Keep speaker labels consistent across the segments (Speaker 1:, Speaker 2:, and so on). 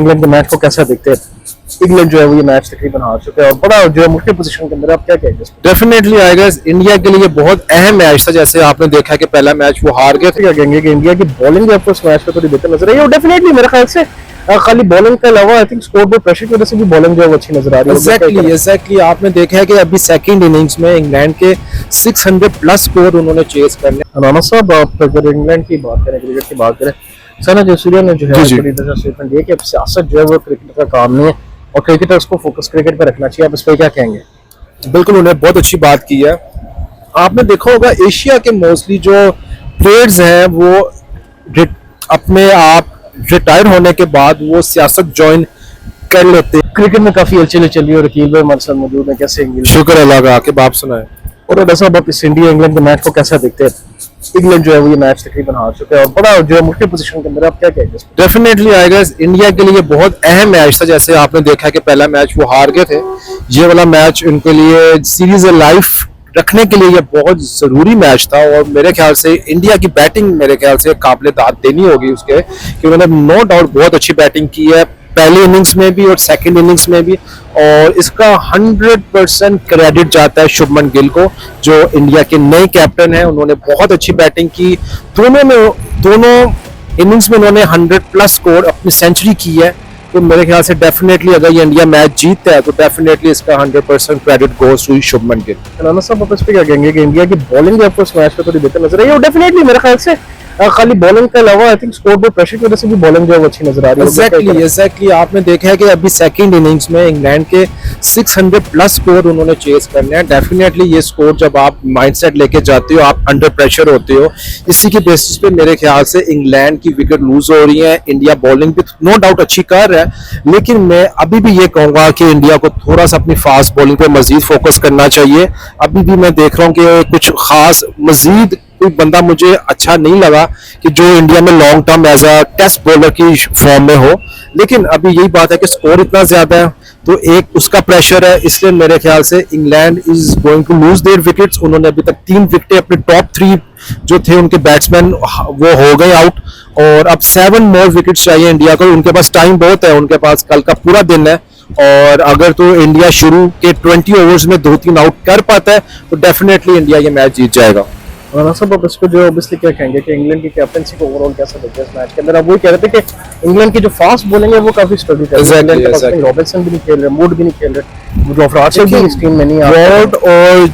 Speaker 1: England के match को कैसा देखते हैं? इंग्लैंड जो है वो ये मैच तकरीबन हार चुका है और बड़ा जो है मुश्किल पोजीशन के अंदर। आप क्या कहेंगे?
Speaker 2: डेफिनेटली आएगा इंडिया के लिए बहुत अहम मैच था। जैसे आपने देखा कि पहला मैच वो हार गए थे।
Speaker 1: क्या कहेंगे कि इंडिया की बॉलिंग जो आपको इस मैच में थोड़ी बेहतर नजर आई है? और डेफिनेटली मेरे ख्याल से खाली बॉलिंग के अलावा I think score board pressure की वजह से भी बॉलिंग जो है वो अच्छी नजर आ रही है।
Speaker 2: एग्जैक्टली आपने देखा है कि अभी सेकंड इनिंग्स में इंग्लैंड के 600 प्लस स्कोर उन्होंने चेस करने।
Speaker 1: अनाना साहब, आप अगर इंग्लैंड की बात करें, क्रिकेट की बात करें, सना जयसूर्या ने जो है बड़ी तरह से स्टेटमेंट दिया कि अब सियासत जो है वो क्रिकेटर का काम नहीं है और क्रिकेटर्स को फोकस क्रिकेट पर रखना चाहिए। आप इस पर क्या कहेंगे?
Speaker 2: बिल्कुल, उन्होंने बहुत अच्छी बात की है। आपने देखा होगा एशिया के मोस्टली जो प्लेयर्स हैं वो अपने आप रिटायर होने के बाद वो सियासत ज्वाइन कर लेते हैं।
Speaker 1: क्रिकेट में काफी हलचल चल रही है और वकील भाई हमारे साथ मौजूद है। कैसे?
Speaker 2: शुक्र अल्लाह का, आके बाप सुनाए।
Speaker 1: और वैसा आप इस इंडिया इंग्लैंड के मैच को कैसा देखते हैं? इंग्लैंड जो है वो ये मैच तकरीबन हार चुका है और बड़ा जो है मुश्किल पोजीशन के अंदर। आप क्या कहेंगे?
Speaker 2: डेफिनेटली आएगा इंडिया के लिए बहुत अहम मैच था। जैसे आपने देखा कि पहला मैच वो हार गए थे, ये वाला मैच उनके लिए सीरीज लाइफ रखने के लिए ये बहुत जरूरी मैच था। और मेरे ख्याल से इंडिया की बैटिंग मेरे ख्याल से काबिल दाद देनी होगी उसके कि उन्होंने नो डाउट बहुत अच्छी बैटिंग की है पहली इनिंग्स में भी और सेकंड इनिंग्स में भी। और इसका 100% क्रेडिट जाता है शुभमन गिल को, जो इंडिया के नए कैप्टन हैं। उन्होंने बहुत अच्छी बैटिंग की, दोनों इनिंग्स में उन्होंने 100 प्लस स्कोर अपनी सेंचुरी की है। तो मेरे ख्याल से डेफिनेटली अगर ये इंडिया मैच जीतता है तो डेफिनेटली इसका 100% credit goes to Shubman Gill.
Speaker 1: Rana साहब, आप इस पे क्या कहेंगे कि इंडिया की बॉलिंग आपको इस मैच में थोड़ी बेहतर नजर आई है? और डेफिनेटली मेरे ख्याल से खाली बॉलिंग के अलावा I think score board pressure की वजह से भी बॉलिंग जो है वो अच्छी नजर आ रही है।
Speaker 2: एग्जैक्टली आपने देखा है कि अभी सेकंड इनिंग्स में इंग्लैंड के 600 प्लस स्कोर उन्होंने चेस करने हैं। डेफिनेटली ये स्कोर जब आप माइंडसेट लेके जाते हो, आप अंडर प्रेशर होते हो, इसी के बेसिस पे मेरे ख्याल से इंग्लैंड की विकेट लूज हो रही है। इंडिया बॉलिंग भी नो डाउट अच्छी कर रहा है, लेकिन मैं अभी भी ये कहूंगा कि इंडिया को थोड़ा सा अपनी फास्ट बॉलिंग पे मजीद फोकस करना चाहिए। अभी भी मैं देख रहा हूँ कि कुछ खास मजीद कोई बंदा मुझे अच्छा नहीं लगा कि जो इंडिया में long term as a test bowler की फॉर्म में हो। लेकिन अभी यही बात है कि स्कोर इतना ज्यादा है तो एक उसका प्रेशर है, इसलिए मेरे ख्याल से England is going to lose their wickets. उन्होंने अभी तक 3 विकेटें अपने टॉप 3 जो थे उनके बैट्समैन वो हो गए आउट और अब 7 मोर विकेट्स चाहिए इंडिया को। उनके पास टाइम बहुत है, उनके पास कल का पूरा दिन है और अगर तो इंडिया शुरू के 20 ओवर्स में 2-3 आउट कर पाता है तो डेफिनेटली इंडिया ये मैच जीत जाएगा।
Speaker 1: राना साहब, आप इसको जो ऑब्वियसली क्या कहेंगे कि इंग्लैंड की कैप्टनसी को ओवरऑल कैसा देखते हैं इस मैच के अंदर? आप वही कह रहे थे कि इंग्लैंड की जो फास्ट बॉलिंग है वो काफी स्ट्रगल कर रही है। रॉबर्टसन भी नहीं खेल रहे, मूड भी नहीं खेल रहे, जो अफराज भी इस टीम में नहीं आ रहे।
Speaker 2: वॉर्ड और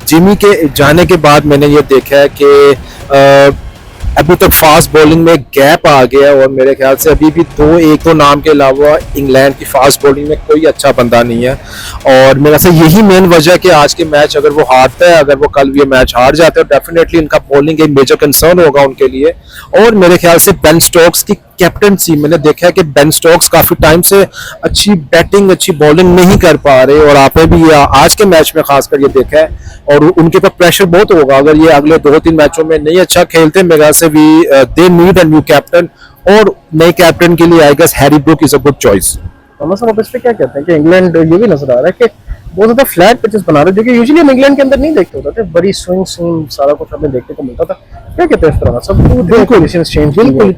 Speaker 2: जिमी के जाने के बाद मैंने ये देखा है कि अभी तक फास्ट बॉलिंग में गैप आ गया और मेरे ख्याल से अभी भी एक दो नाम के अलावा इंग्लैंड की फास्ट बॉलिंग में कोई अच्छा बंदा नहीं है। और मेरा से यही मेन वजह है कि आज के मैच अगर वो हारता है, अगर वो कल ये मैच हार जाता है तो डेफिनेटली इनका बॉलिंग एक मेजर कंसर्न होगा उनके लिए। और मेरे ख्याल से बेन स्टोक्स की कैप्टनसी मैंने देखा है कि बेन स्टोक्स काफी टाइम से अच्छी बैटिंग अच्छी बॉलिंग नहीं कर पा रहे और आपने भी आज के मैच में खासकर ये देखा है और उनके पर प्रेशर बहुत होगा अगर ये अगले 2-3 मैचों में नहीं अच्छा खेलते। मेरे ख्याल से भी they need a new captain और नए कैप्टन के लिए I guess Harry Brook is a good choice.
Speaker 1: साहब, आप इस पे क्या कहते हैं कि इंग्लैंड ये भी नजर आ रहा है कि बहुत ज्यादा फ्लैट पिचेस बना रहे हैं जो कि यूजुअली हम इंग्लैंड के अंदर नहीं देखते होते थे, बड़ी स्विंग सारा कुछ हमें देखने को मिलता था। क्या कहते हैं इस तरह सब? बिल्कुल चेंज।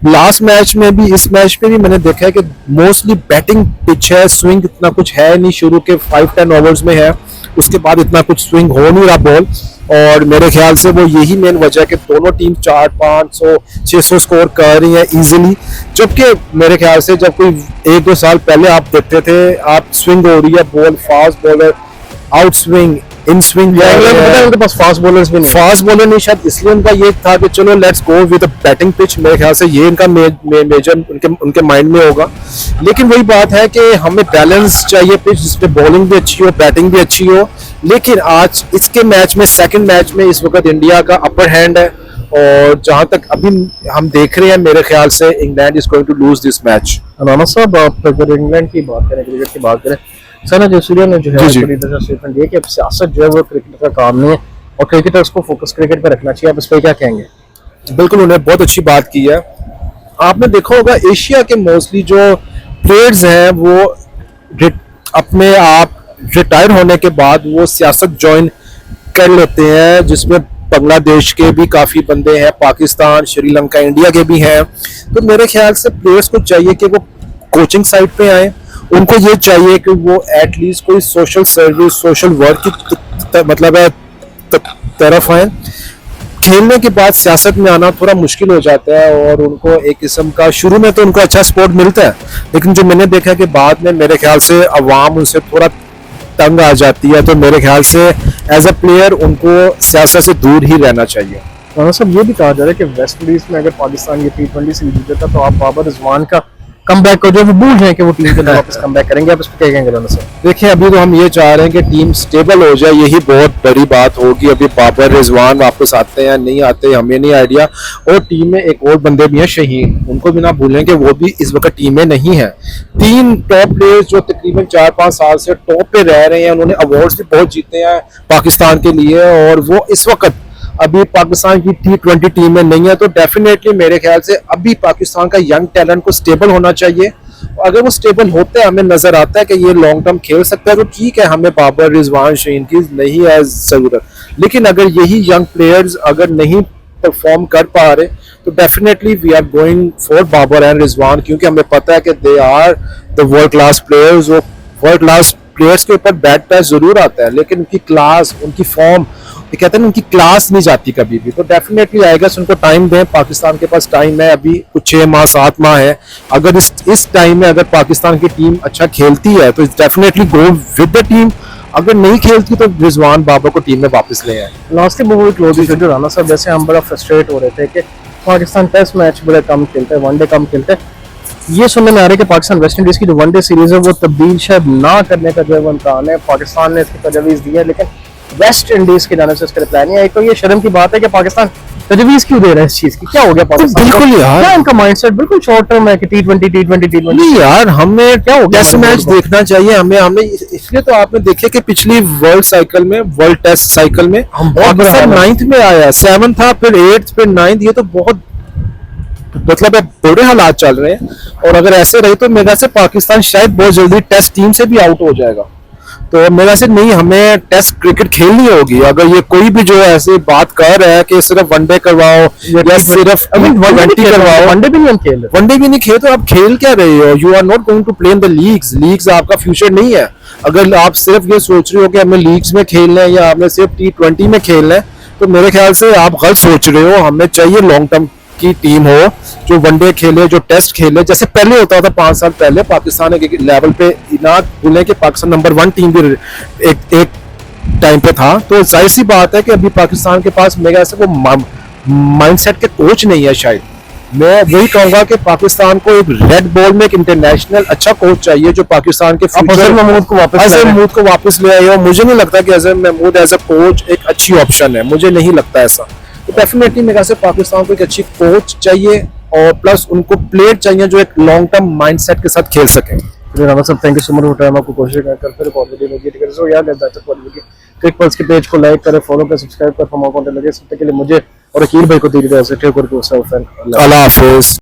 Speaker 2: लास्ट मैच में भी इस मैच में भी मैंने देखा है कि मोस्टली बैटिंग पिच है, स्विंग इतना कुछ है नहीं, शुरू के 5-10 ओवर्स में है, उसके बाद इतना कुछ स्विंग हो नहीं रहा बॉल। और मेरे ख्याल से वो यही मेन वजह है कि दोनों टीम 400-500-600 स्कोर कर रही है इजीली। जबकि मेरे ख्याल से जब कोई 1-2 साल पहले आप देखते थे आप स्विंग हो रही है ball, fast bowler out swing in swing,
Speaker 1: उनके पास फास्ट बॉलर्स भी नहीं,
Speaker 2: फास्ट बॉलर नहीं, शायद इसलिए उनका ये था कि चलो let's go with a batting pitch. मेरे ख्याल से ये इनका मेजर उनके माइंड में होगा। लेकिन वही बात है कि हमें बैलेंस चाहिए पिच जिसमें बॉलिंग भी अच्छी हो बैटिंग भी अच्छी हो। लेकिन आज इसके मैच में सेकंड मैच में इस वक्त इंडिया का अपर हैंड है और जहां तक अभी हम देख रहे हैं मेरे ख्याल से England is going to lose this match.
Speaker 1: Rana साहब, आप अगर इंग्लैंड की बात करें, क्रिकेट की बात करें, सना जयसूर्या ने जो है बड़ी तरह से स्टेटमेंट दिया कि अब सियासत जो है वो क्रिकेटर का काम नहीं है और क्रिकेटर्स को फोकस क्रिकेट पर रखना चाहिए। आप इस पर क्या कहेंगे?
Speaker 2: बिल्कुल, उन्होंने बहुत अच्छी बात की है। आपने देखा होगा एशिया के मोस्टली जो प्लेयर्स हैं वो अपने आप रिटायर होने के बाद वो सियासत ज्वाइन कर लेते हैं, जिसमें बांग्लादेश के भी काफी बंदे हैं, पाकिस्तान, श्रीलंका, इंडिया के भी हैं। तो मेरे ख्याल से प्लेयर्स को चाहिए कि वो कोचिंग साइड पे आए, उनको ये चाहिए कि वो एटलीस्ट कोई सोशल सर्विस, सोशल वर्क की मतलब है तरफ आए। खेलने के बाद सियासत में आना थोड़ा मुश्किल हो जाता है, और उनको एक किस्म का शुरू में तो उनको अच्छा सपोर्ट मिलता है, लेकिन जो मैंने देखा कि बाद में मेरे ख्याल से अवाम उनसे थोड़ा तंग आ जाती है, तो मेरे ख्याल से एज अ प्लेयर उनको सियासत से दूर ही रहना चाहिए।
Speaker 1: राना साहब ये भी कहा जा रहा है कि वेस्ट इंडीज में अगर पाकिस्तान ये T20 सीरीज जीतेगा तो आप बाबर रिजवान का कमबैक को जो वो भूल जाए कि वो टीम के लिए वापस कमबैक करेंगे, आप इस पर क्या कहेंगे राना साहब?
Speaker 2: देखिए, अभी तो हम ये चाह रहे हैं कि टीम स्टेबल हो जाए, यही बहुत बड़ी बात होगी। अभी बाबर रिजवान वापस आते हैं नहीं आते हमें नहीं आइडिया, और टीम में एक और बंदे भी हैं शहीन, उनको भी ना भूलें कि वो भी इस वक्त टीम में नहीं है। 3 टॉप प्लेयर्स जो तकरीबन 4-5 साल से टॉप पे रह रहे हैं, उन्होंने अवार्ड्स भी बहुत जीते हैं पाकिस्तान के लिए, और वो इस वक्त अभी पाकिस्तान की T20 टीम में नहीं है। तो डेफिनेटली मेरे ख्याल से अभी पाकिस्तान का यंग टैलेंट को स्टेबल होना चाहिए। अगर वो स्टेबल होते हैं, हमें नजर आता है कि ये लॉन्ग टर्म खेल सकता है, तो ठीक है, हमें बाबर रिजवान शहीन की नहीं है जरूरत। लेकिन अगर यही यंग प्लेयर्स अगर नहीं परफॉर्म कर पा रहे, तो definitely we are going for Babar and Rizwan, क्योंकि हमें पता है कि they are the world class players. वो वर्ल्ड क्लास प्लेयर्स के ऊपर बैड टच जरूर आता है, लेकिन उनकी क्लास, उनकी फॉर्म, ये कहते हैं उनकी क्लास नहीं जाती कभी भी। तो डेफिनेटली आएगा, उनको टाइम दें, पाकिस्तान के पास टाइम है, अभी कुछ 6 माह 7 माह है। अगर इस टाइम में अगर पाकिस्तान की टीम अच्छा खेलती है तो definitely go with the team, अगर नहीं खेलती तो रिजवान बाबर को टीम में वापस ले आए।
Speaker 1: लास्टली वो क्लोज जो राना साहब, जैसे हम बड़ा फ्रस्ट्रेट हो रहे थे कि पाकिस्तान टेस्ट मैच बड़े कम खेलते हैं, वनडे कम खेलते हैं, ये सुनने में आ रहा है कि पाकिस्तान वेस्ट इंडीज की जो वनडे सीरीज है वो तब्दील शायद ना करने का जो है वो इम्कान है। पाकिस्तान ने इसकी तजवीज़ दी है, लेकिन वेस्ट इंडीज की जाने से इसका रिप्लाई नहीं है। एक तो ये शर्म की बात है कि पाकिस्तान तजवीज़ क्यों दे रहा है इस चीज की, क्या हो गया पाकिस्तान?
Speaker 2: बिल्कुल यार,
Speaker 1: क्या इनका माइंडसेट बिल्कुल शॉर्ट टर्म है कि T20
Speaker 2: नहीं यार, हमें
Speaker 1: क्या हो गया?
Speaker 2: टेस्ट मैच देखना चाहिए हमें इसलिए तो आपने देखे कि पिछली वर्ल्ड साइकिल में, वर्ल्ड टेस्ट साइकिल में पाकिस्तान 9th में आया, 7th था, फिर 8th, फिर 9th। ये तो बहुत मतलब बुरे हालात चल रहे हैं, और अगर ऐसे रहे तो मेरे से पाकिस्तान शायद बहुत जल्दी टेस्ट टीम से भी आउट हो जाएगा। तो मेरा से नहीं, हमें टेस्ट क्रिकेट खेलनी होगी। अगर ये कोई भी जो ऐसे बात कर रहा है कि सिर्फ वनडे करवाओ या सिर्फ T20 करवाओ,
Speaker 1: वनडे भी नहीं खेल रहे,
Speaker 2: वनडे भी नहीं खेल, तो आप खेल क्या रहे हो? You are not going to play in the leagues आपका फ्यूचर नहीं है। अगर आप सिर्फ ये सोच रहे हो कि हमें लीग्स में खेलना है या हमें सिर्फ T20 में खेलना है, तो मेरे ख्याल से आप गलत सोच रहे हो। हमें चाहिए लॉन्ग टर्म की टीम हो जो वनडे खेले, जो टेस्ट खेले, जैसे पहले होता था 5 साल पहले पाकिस्तान के लेवल पे। ना भूलें कि पाकिस्तान नंबर 1 टीम भी एक टाइम पे था। तो जाहिर सी बात है कि अभी पाकिस्तान के पास मेरे ऐसे वो माइंडसेट के कोच नहीं है। शायद मैं वही कहूंगा कि पाकिस्तान को एक रेड बॉल में एक इंटरनेशनल अच्छा कोच चाहिए जो पाकिस्तान के
Speaker 1: अजहर महमूद को वापस
Speaker 2: ले आए। मुझे नहीं लगता कि Azhar Mahmood as a coach एक अच्छी ऑप्शन है, मुझे नहीं लगता ऐसा। तो डेफिनेटली मेरे से पाकिस्तान को एक अच्छी कोच चाहिए, और प्लस उनको प्लेयर चाहिए जो एक लॉन्ग टर्म माइंडसेट के साथ खेल सकें।
Speaker 1: राना साहब, thank you so much for time. आपको कोशिश कर फिर और वीडियो में ठीक है। सो यार बेहतर क्वालिटी क्रिक पल्स के पेज को लाइक करें, फॉलो करें, सब्सक्राइब करें, फॉर मोर कंटेंट लगे। सब तक के लिए मुझे और अकील भाई को दीजिए, अल्लाह हाफिज़।